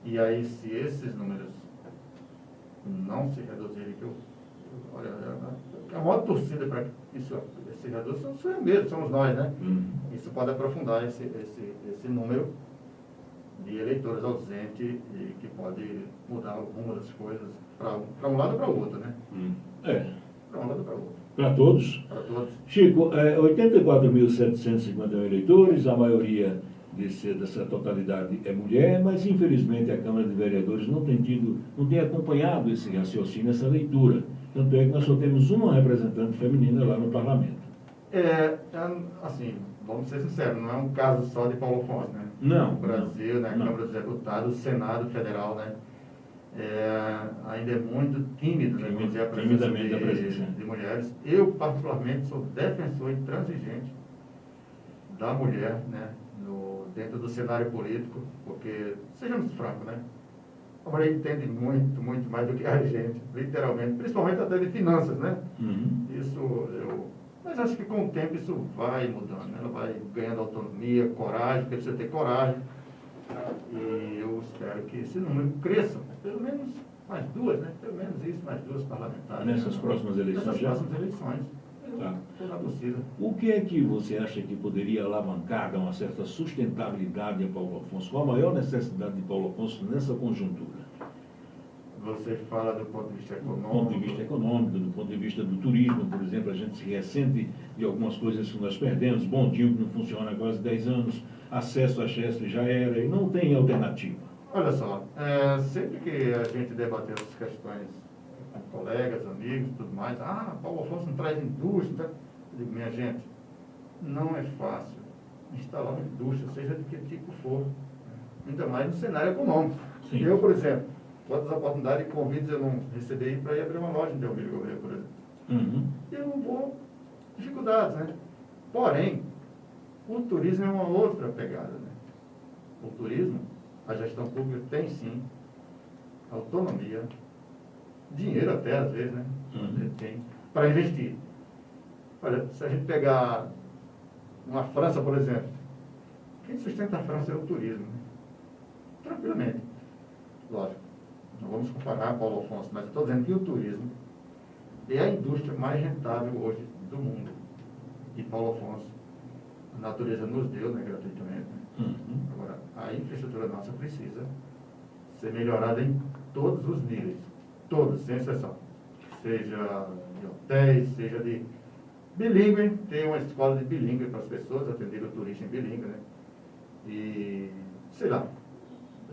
E aí, se esses números não se reduzirem, olha, a maior torcida para que isso se reduza são eu mesmo, somos nós, né? Isso pode aprofundar esse número de eleitores ausentes e que pode mudar algumas das coisas para um lado ou para o outro, né? Para um lado ou para o outro. Para todos? Para todos. Chico, 84.751 eleitores, a maioria dessa totalidade é mulher, mas infelizmente a Câmara de Vereadores não tem acompanhado esse raciocínio, essa leitura. Tanto é que nós só temos uma representante feminina lá no parlamento. Assim, vamos ser sinceros, não é um caso só de Paulo Afonso, né? Não. O Brasil, né? A Não. Câmara dos Deputados, o Senado Federal, né? Ainda é muito tímido, né? Vamos dizer, a Timidamente a presença. de mulheres. Eu, particularmente, sou defensor intransigente da mulher, né? Dentro do cenário político, porque, sejamos francos, né? A mulher entende muito, muito mais do que a gente, literalmente, principalmente até de finanças, né? Mas acho que com o tempo isso vai mudando, né? Ela vai ganhando autonomia, coragem, porque precisa ter coragem. E eu espero que esse número cresça, pelo menos mais duas, né? Pelo menos isso, mais duas parlamentares. Nessas próximas eleições Nessas já? próximas eleições. Tá. Toda a torcida. O que é que você acha que poderia alavancar, dar uma certa sustentabilidade a Paulo Afonso? Qual a maior necessidade de Paulo Afonso nessa conjuntura? Você fala do ponto de vista Do econômico. ponto de vista econômico, do ponto de vista do turismo, por exemplo, a gente se ressente de algumas coisas que nós perdemos, Bondinho que não funciona há quase 10 anos, acesso a Chesf já era e não tem alternativa. Olha só, sempre que a gente debateu essas questões com colegas, amigos e tudo mais, Paulo Afonso não traz indústria. Eu digo, minha gente, não é fácil instalar uma indústria, seja de que tipo for, ainda mais no cenário econômico. Sim. Eu, por exemplo, quantas oportunidades e convites eu não recebi para ir abrir uma loja em Delmiro Gouveia, por exemplo. Eu não vou, dificuldades, né? Porém, o turismo é uma outra pegada, né? O turismo, a gestão pública tem sim autonomia, dinheiro até às vezes, né? Tem para investir. Olha, se a gente pegar uma França, por exemplo, quem sustenta a França é o turismo, né? Tranquilamente. Lógico, não vamos comparar Paulo Afonso, mas eu estou dizendo que o turismo é a indústria mais rentável hoje do mundo. E Paulo Afonso, a natureza nos deu, né, gratuitamente. Né? Agora, a infraestrutura nossa precisa ser melhorada em todos os níveis. Todos, sem exceção. Seja de hotéis, seja de bilíngue, tem uma escola de bilíngue para as pessoas, atender o turista em bilíngue, né? E, sei lá,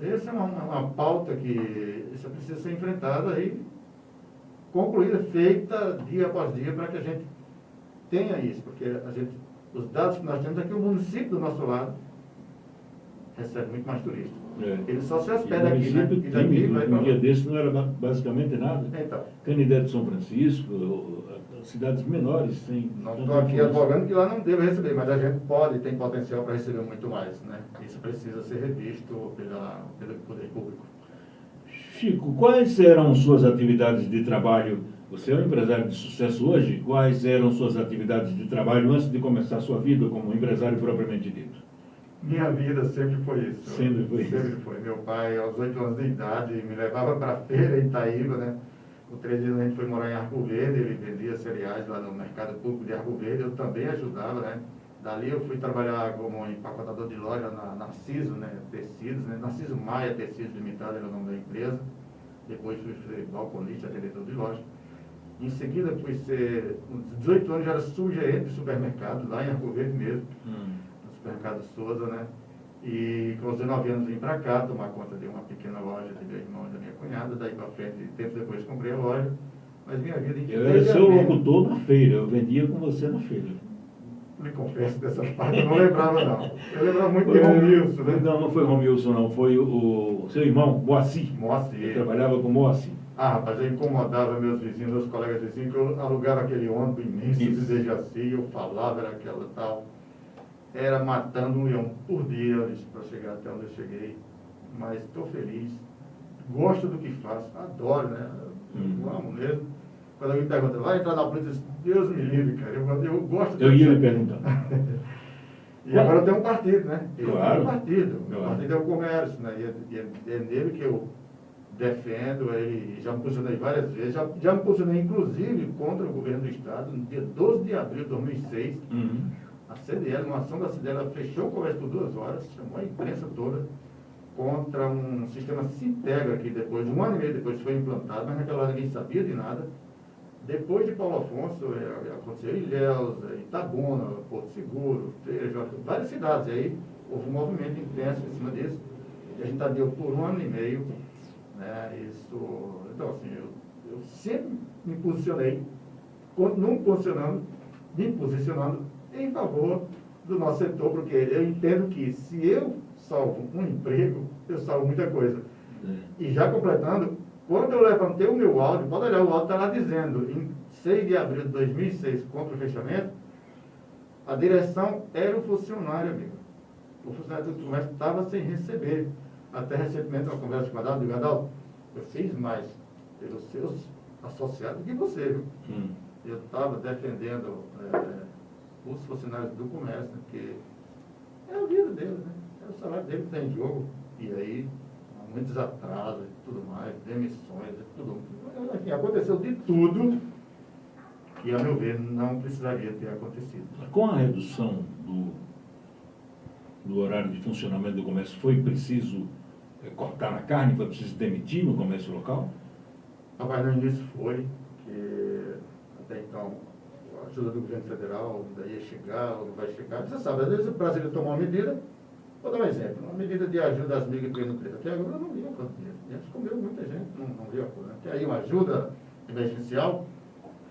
essa é uma pauta que isso precisa ser enfrentada e concluída, feita dia após dia, para que a gente tenha isso, porque os dados que nós temos é que o município do nosso lado recebe muito mais turistas. Ele só se hospeda aqui, né? E daqui vai para Um dia desse não era basicamente nada. Então, Canidé de São Francisco, cidades menores, sem... não estou aqui advogando que lá não deve receber, mas a gente pode, tem potencial para receber muito mais, né? Isso precisa ser revisto pelo poder público. Chico, quais eram suas atividades de trabalho? Você é um empresário de sucesso hoje. Quais eram suas atividades de trabalho antes de começar a sua vida como empresário propriamente dito? Minha vida sempre foi isso. Sempre foi isso. Sempre foi. Meu pai, aos 8 anos de idade, me levava para a feira em Itaíba, né? O 3 dias a gente foi morar em Arco Verde, ele vendia cereais lá no mercado público de Arco Verde, eu também ajudava, né? Dali eu fui trabalhar como empacotador de loja na Narciso, né? Tecidos, né? Narciso Maia Tecidos Limitada era o nome da empresa. Depois fui ser balconista, atendedor de loja. Em seguida, fui ser, com 18 anos, já era subgerente de supermercado, lá em Arco Verde mesmo, no supermercado Souza, né? E com 19 anos vim para cá, tomar conta de uma pequena loja de meu irmão e da minha cunhada. Daí para frente, tempo depois comprei a loja. Mas minha vida Eu era seu inteiramente- locutor na feira, eu vendia com você na feira. Me confesso dessa parte, eu não lembrava não. Eu lembrava muito de Romilson, né? Não, não foi Romilson, não, foi o seu irmão, Moacir. Eu Moacir. trabalhava com Moacir. Ah, rapaz, eu incomodava meus vizinhos, meus colegas vizinhos, que eu alugava aquele ônibus imenso de Isso. Dejaci, eu falava, era aquela tal. Era matando um leão por dia para chegar até onde eu cheguei. Mas estou feliz, gosto do que faço, adoro, né? Eu amo mesmo. Quando alguém me pergunta, vai entrar na polícia? Deus me livre, cara, eu gosto Eu ia lhe disso. perguntar. E agora eu tenho um partido, né? Eu Claro. tenho um partido. Meu Claro. partido é o comércio, né? E é nele que eu defendo, ele já me posicionei várias vezes, já me posicionei inclusive contra o governo do Estado, no dia 12 de abril de 2006. A CDL, uma ação da CDL, ela fechou o comércio por 2 horas, chamou a imprensa toda contra um sistema Sintegra que depois, 1 ano e meio depois foi implantado, mas naquela hora ninguém sabia de nada. Depois de Paulo Afonso, aconteceu em Ilhéus, Itabuna, Porto Seguro, Feira, várias cidades. E aí houve um movimento intenso em cima disso. E a gente adiou por 1 ano e meio. Né, isso, então, assim, eu sempre me posicionei, continuo me posicionando em favor do nosso setor, porque eu entendo que se eu salvo um emprego, eu salvo muita coisa. E já completando, quando eu levantei o meu áudio, pode olhar, o áudio está lá dizendo, em 6 de abril de 2006, contra o fechamento, a direção era o funcionário, amigo. O funcionário do comércio estava sem receber. Até recentemente, uma conversa com o Adalto, digo, Adalto, eu fiz mais pelos seus associados do que você, viu? Eu estava defendendo os funcionários do comércio, né, porque é a vida deles, né? É o salário dele que está em jogo. E aí, muitos atrasos e tudo mais, demissões e tudo. Enfim, aconteceu de tudo que, a meu ver, não precisaria ter acontecido. Com a redução do horário de funcionamento do comércio, foi preciso cortar na carne, foi preciso demitir no comércio local? Rapaz, no início foi, que até então a ajuda do governo federal ainda ia chegar, ou não vai chegar. Você sabe, às vezes o brasileiro toma uma medida, vou dar um exemplo, uma medida de ajuda às micro e pequenas empresas. Até agora eu não vi a quanto dinheiro. E antes comeu muita gente, não viu a coisa. Tem aí uma ajuda emergencial,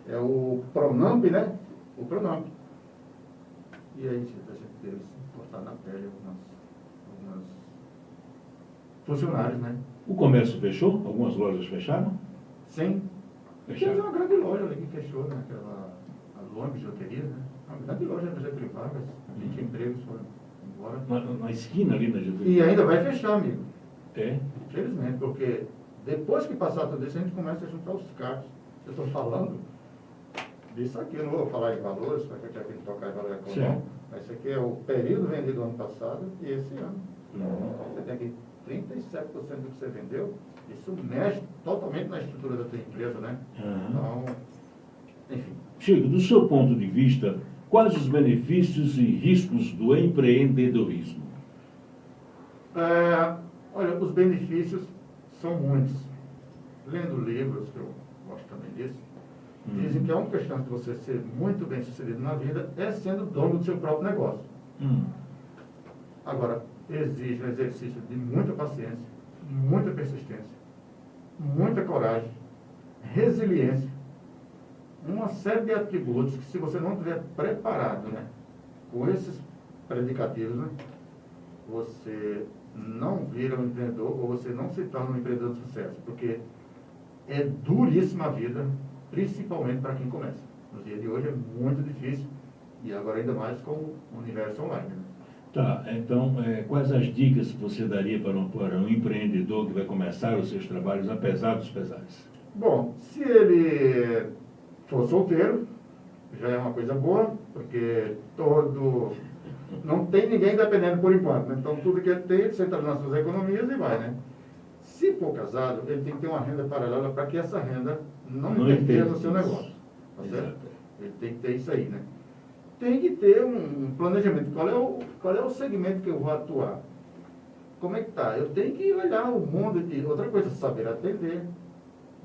é o Pronamp, né? O Pronamp. E aí a gente teve que se cortar na pele algumas funcionários, né? O comércio fechou? Algumas lojas fecharam? Sim. Fecharam. Temos uma grande loja ali que fechou, né? A Long Bijuteria, né? Uma grande loja na Getúlio Vargas, 20 empregos foram embora. Na esquina ali na Getúlio. E ainda vai fechar, amigo. É? Infelizmente, porque depois que passar tudo isso, a gente começa a juntar os carros. Eu estou falando disso aqui, eu não vou falar em valores, para que a gente tocar em valor econômico, Certo. mas isso aqui é o período vendido ano passado e esse ano. Uhum. Você tem aqui 37% do que você vendeu, isso mexe totalmente na estrutura da tua empresa, né? Uhum. Então, enfim. Chico, do seu ponto de vista, quais os benefícios e riscos do empreendedorismo? Olha, os benefícios são muitos. Lendo livros, que eu gosto também disso, dizem que a única chance de você ser muito bem sucedido na vida é sendo dono do seu próprio negócio. Agora, exige um exercício de muita paciência, muita persistência, muita coragem, resiliência, uma série de atributos que, se você não estiver preparado, né, com esses predicativos, né, você não vira um empreendedor ou você não se torna um empreendedor de sucesso, porque é duríssima a vida, principalmente para quem começa. No dia de hoje é muito difícil, e agora ainda mais com o universo online, né? Tá, então, quais as dicas que você daria para um empreendedor que vai começar os seus trabalhos, apesar dos pesares? Bom, se ele for solteiro, já é uma coisa boa, porque não tem ninguém dependendo por enquanto, né? Então tudo que ele tem, ele senta nas suas economias e vai, né? Se for casado, ele tem que ter uma renda paralela para que essa renda não interfira no seu negócio. Tá certo? Exato. Ele tem que ter isso aí, né? Tem que ter um planejamento. Qual é o segmento que eu vou atuar? Como é que tá? Eu tenho que olhar o mundo de outra coisa, saber atender,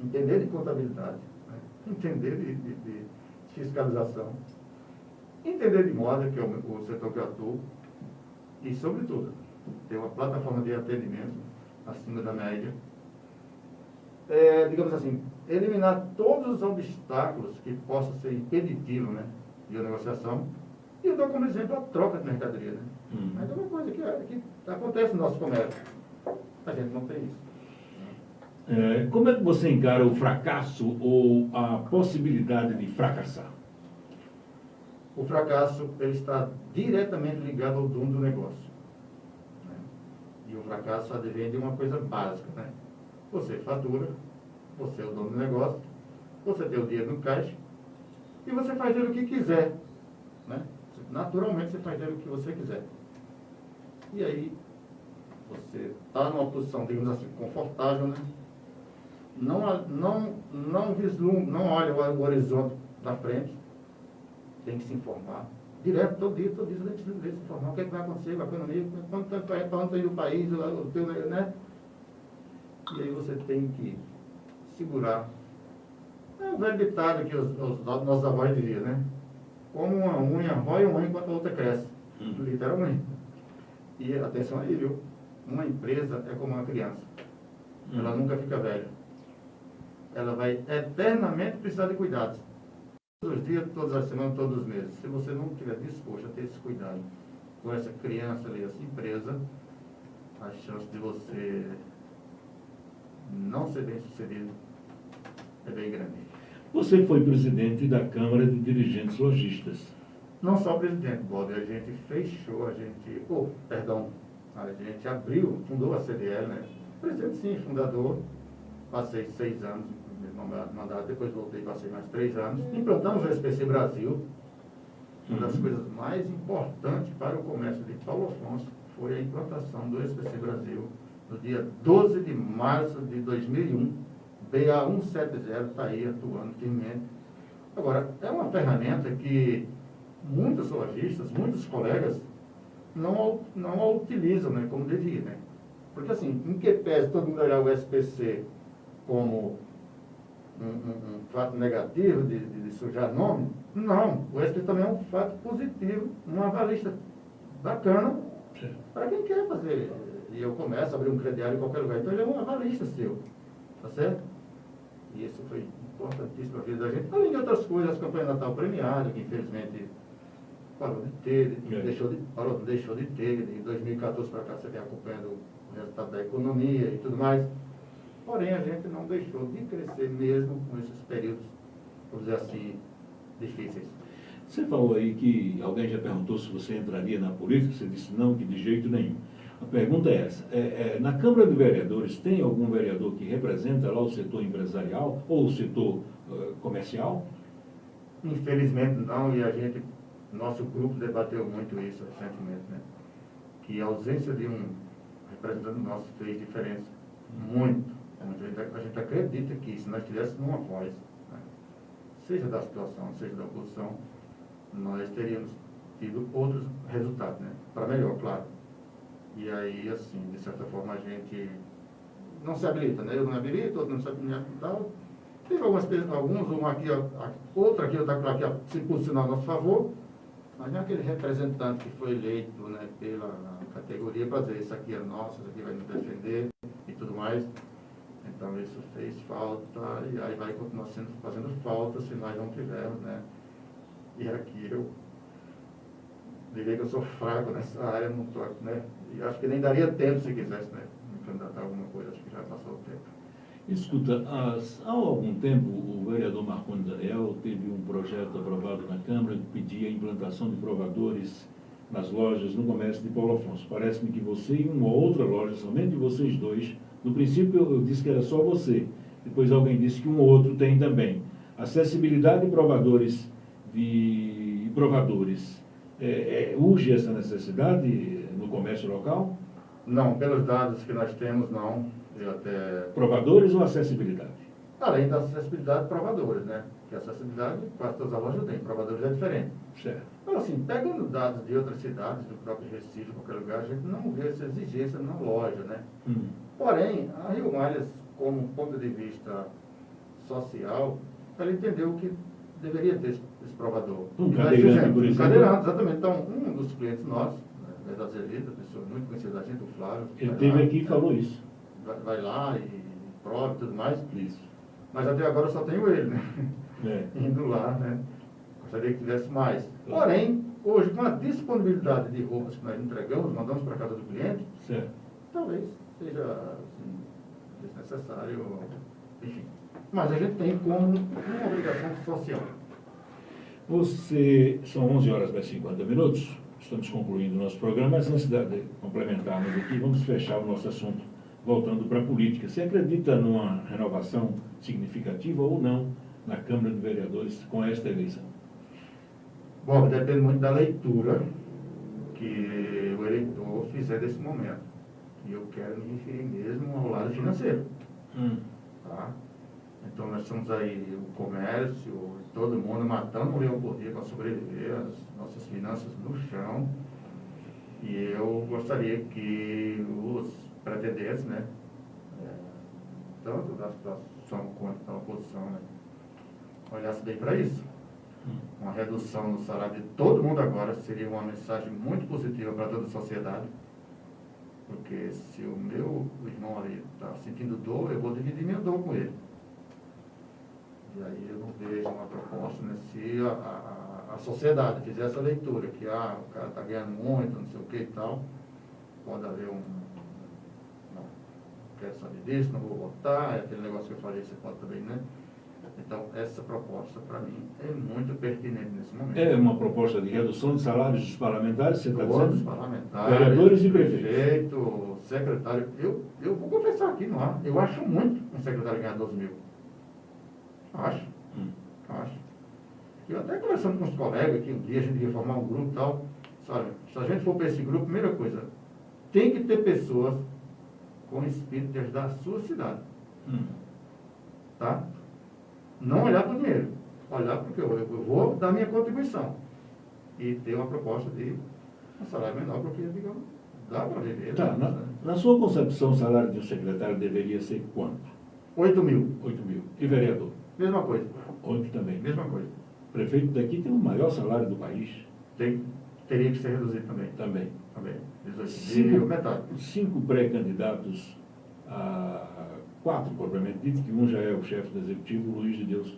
entender de contabilidade, né? entender de fiscalização, entender de moda, que é o setor que eu atuo, e, sobretudo, ter uma plataforma de atendimento acima da média. Digamos assim, eliminar todos os obstáculos que possam ser impeditivos, né, de uma negociação. E eu dou como exemplo a troca de mercadoria, né? Mas é uma coisa que acontece no nosso comércio. A gente não tem isso. Como é que você encara o fracasso ou a possibilidade de fracassar? O fracasso ele está diretamente ligado ao dono do negócio, né? E o fracasso advém de uma coisa básica, né? Você fatura, você é o dono do negócio, você tem o dinheiro no caixa e você faz dele o que quiser, né? Naturalmente você faz dele o que você quiser. E aí você está numa posição, digamos assim, confortável, né? Não vislumbra, não olha o horizonte da frente. Tem que se informar. Direto, todo dia você tem que se informar. O que é que vai acontecer com a economia, quanto está indo o país, o teu, né? E aí você tem que segurar. É um velho ditado que os nossos avós diziam, né? Como uma unha rói uma enquanto a outra cresce. Literalmente. E atenção aí, viu? Uma empresa é como uma criança. Ela nunca fica velha. Ela vai eternamente precisar de cuidados. Todos os dias, todas as semanas, todos os meses. Se você não estiver disposto a ter esse cuidado com essa criança ali, essa empresa, a chance de você não ser bem sucedido é bem grande. Você foi presidente da Câmara de Dirigentes Lojistas. Não só presidente, Bob, a gente fechou, a gente abriu, fundou a CDL, né? Presidente sim, fundador, passei 6 anos no mandato, depois voltei, passei mais 3 anos. Implantamos o SPC Brasil. Uma das coisas mais importantes para o comércio de Paulo Afonso foi a implantação do SPC Brasil no dia 12 de março de 2001. BA 170 está aí atuando firmemente. Agora, é uma ferramenta que muitos lojistas, muitos colegas não a utilizam, né, como devia, né? Porque assim, em que pese todo mundo olhar o SPC como um fato negativo de sujar nome, não, o SPC também é um fato positivo, uma avalista bacana para quem quer fazer. E eu começo a abrir um crediário em qualquer lugar, então ele é um avalista seu, tá certo? E isso foi importantíssimo para a vida da gente, além de outras coisas, as campanhas de Natal premiada, que infelizmente parou de ter, deixou de ter, de 2014 para cá você vem acompanhando o resultado da economia e tudo mais. Porém, a gente não deixou de crescer mesmo com esses períodos, vamos dizer assim, difíceis. Você falou aí que alguém já perguntou se você entraria na política, você disse não, que de jeito nenhum. A pergunta é essa, na Câmara de Vereadores tem algum vereador que representa lá o setor empresarial ou o setor comercial? Infelizmente não, e nosso grupo debateu muito isso recentemente, né? Que a ausência de um representante nosso fez diferença, muito. A gente acredita que se nós tivéssemos uma voz, né, seja da situação, seja da oposição, nós teríamos tido outros resultados, né? Para melhor, claro. E aí, assim, de certa forma, a gente não se habilita, né? Eu não me habilito, outro não se habilita e tal. Teve alguns, outro aqui, outro aqui, se posicionar a nosso favor, mas não é aquele representante que foi eleito, né, pela categoria para dizer isso aqui é nosso, isso aqui vai nos defender e tudo mais. Então isso fez falta e aí vai continuar fazendo falta se nós não tivermos, né? E aqui eu diria que eu sou fraco nessa área, não tô, né? E acho que nem daria tempo se quisesse, né, me candidatar a alguma coisa, acho que já passou o tempo. Escuta, há algum tempo o vereador Marconi Daniel teve um projeto aprovado na Câmara que pedia a implantação de provadores nas lojas no comércio de Paulo Afonso. Parece-me que você e uma outra loja, somente vocês dois, no princípio eu disse que era só você, depois alguém disse que um outro tem também. Acessibilidade de provadores urge essa necessidade no comércio local? Não, pelos dados que nós temos, não. Provadores ou acessibilidade? Além da acessibilidade, provadores, né? Que a acessibilidade, quase todas as lojas têm, provadores é diferente. Certo. Então, assim, pegando dados de outras cidades, do próprio Recife, qualquer lugar, a gente não vê essa exigência na loja, né? Porém, a Rio Malhas, como ponto de vista social, ela entendeu que deveria ter esse provador. Um E nós cadeirante, fizemos, por um exemplo. cadeirante, exatamente. Então, um dos clientes nossos, né, da Azevedo, pessoa muito conhecida da gente, o Flávio. Ele vai esteve lá, aqui e falou isso. vai lá e prova e tudo mais. Isso. Mas até agora eu só tenho ele, né? É. Indo lá, né? Gostaria que tivesse mais. Porém, hoje, com a disponibilidade de roupas que nós entregamos, mandamos para casa do cliente, Certo. talvez seja assim, desnecessário, enfim. Mas a gente tem como uma obrigação social. São 11 horas mais 50 minutos. Estamos concluindo o nosso programa, mas antes de complementarmos aqui, vamos fechar o nosso assunto voltando para a política. Você acredita numa renovação significativa ou não na Câmara de Vereadores com esta eleição? Bom, depende muito da leitura que o eleitor fizer desse momento. E eu quero me referir mesmo ao lado financeiro. Tá? Então nós temos aí o comércio, todo mundo matando um leão por dia para sobreviver, as nossas finanças no chão. E eu gostaria que os pretendentes, né, tanto da situação quanto da oposição, né, olhassem bem para isso. Uma redução no salário de todo mundo agora seria uma mensagem muito positiva para toda a sociedade. Porque se o meu irmão ali está sentindo dor, eu vou dividir minha dor com ele. E aí eu não vejo uma proposta, né? Se a sociedade fizer essa leitura, que o cara está ganhando muito, não sei o que e tal, pode haver não quero saber disso, não vou votar, é aquele negócio que eu falei, você pode também, né? Então, essa proposta, para mim, é muito pertinente nesse momento. É uma proposta de redução de salários dos parlamentares, você está Todos os dizendo? parlamentares, Vereadores e prefeitos. prefeito, secretário. Eu vou confessar aqui no ar, eu acho muito um secretário ganhar 12 mil. Acho. Eu até conversando com os colegas aqui, um dia a gente ia formar um grupo e tal. Sabe, se a gente for para esse grupo, primeira coisa, tem que ter pessoas com espírito de ajudar a sua cidade. Tá? Não olhar para o dinheiro, olhar porque eu vou dar minha contribuição e ter uma proposta de um salário menor, porque, digamos, dá para viver. Tá, né? na sua concepção, o salário de um secretário deveria ser quanto? 8 mil, 8 mil. E vereador? mesma coisa, 8 também. mesma coisa. O prefeito daqui tem o maior salário do país. Teria que ser reduzido também. Também. 18 mil, metade. 5 pré-candidatos, 4 propriamente dito, que um já é o chefe do executivo, Luiz de Deus,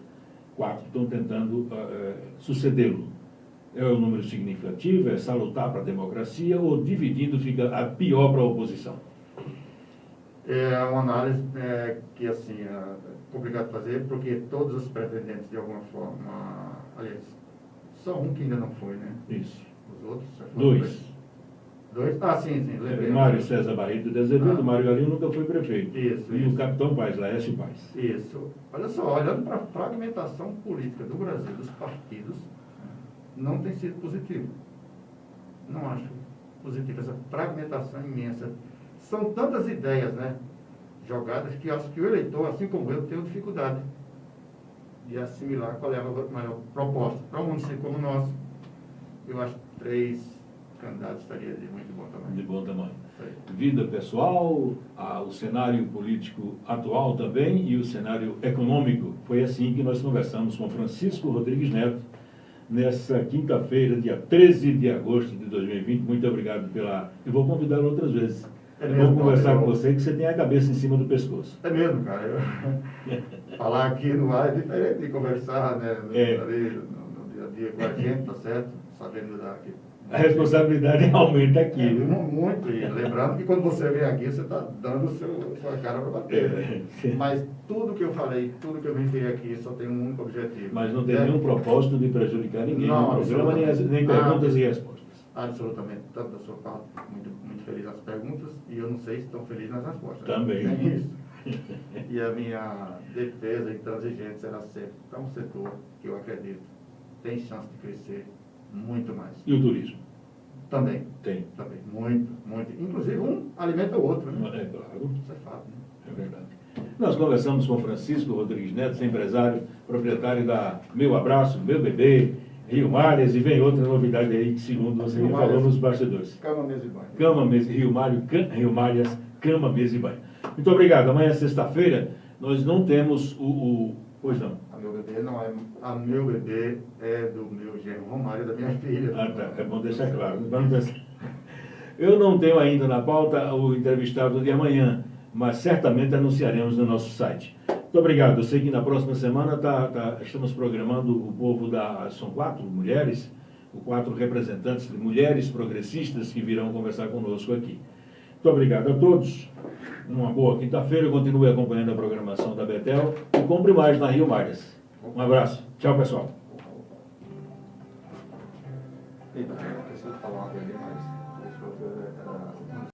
4 estão tentando sucedê-lo. É um número significativo, é salutar para a democracia, ou dividindo fica a pior para a oposição? É uma análise que, assim, é complicado fazer, porque todos os pretendentes, de alguma forma, aliás, só um que ainda não foi, né? Isso. Os outros já foram. 2. 2? Ah, sim, lembrei. Mário César Barreto de Azevedo, Mário Galinho nunca foi prefeito. Isso, E isso. o capitão Paes, Laércio Paes. Isso. Olha só, olhando para a fragmentação política do Brasil, dos partidos, não tem sido positivo. Não acho positivo essa fragmentação imensa. São tantas ideias, né, jogadas, que acho que o eleitor, assim como eu, tem dificuldade de assimilar qual é a maior proposta. Para um município como o nosso, eu acho que 3 candidatos estaria de muito bom tamanho. De bom tamanho. Isso aí. Vida pessoal, o cenário político atual também e o cenário econômico. Foi assim que nós conversamos com Francisco Rodrigues Neto nessa quinta-feira, dia 13 de agosto de 2020. Muito obrigado pela... Eu vou convidá-lo outras vezes. É Eu mesmo, vou conversar eu- com você que você tem a cabeça em cima do pescoço. É mesmo, cara. Falar aqui no ar é diferente de conversar, né, no dia a dia com a gente, tá certo? Sabendo que A responsabilidade aumenta aqui. Viu? muito. E lembrando que quando você vem aqui, você está dando sua cara para bater. Né? Mas tudo que eu falei, tudo que eu vim aqui, só tem um único objetivo. Mas não tem né? nenhum propósito de prejudicar ninguém Não, no programa, nem perguntas e respostas. Absolutamente. Tanto da sua parte, muito feliz nas perguntas, e eu não sei se estão felizes nas respostas. Também. É isso. E a minha defesa e intransigente será sempre para um setor que eu acredito tem chance de crescer muito mais. E o turismo? Também. Tem. Também. Muito. Inclusive, um alimenta o outro. Né? É claro. Isso é fato. Né? É verdade. Nós conversamos com Francisco Rodrigues Neto, empresário, proprietário da Meu Abraço, Meu Bebê, Rio Malhas, e vem outra novidade aí que, segundo você me Rio falou Malhas. nos bastidores. Cama, mesa e banho. Cama, mesa, Rio Malhas, cama, mesa e banho. Muito obrigado. Amanhã, sexta-feira, nós não temos Pois não. A meu bebê não é. A meu bebê é do meu genro Romário, da minha filha. Ah, tá. É bom deixar claro. Vamos deixar. Eu não tenho ainda na pauta o entrevistado de amanhã, mas certamente anunciaremos no nosso site. Muito obrigado. Eu sei que na próxima semana estamos programando o povo são 4 mulheres, 4 representantes de mulheres progressistas que virão conversar conosco aqui. Muito obrigado a todos. Uma boa quinta-feira. Continue acompanhando a programação da Betel e compre mais na Rio Malhas. Um abraço. Tchau, pessoal. Eita, eu preciso falar uma coisa, mas deixa eu ver.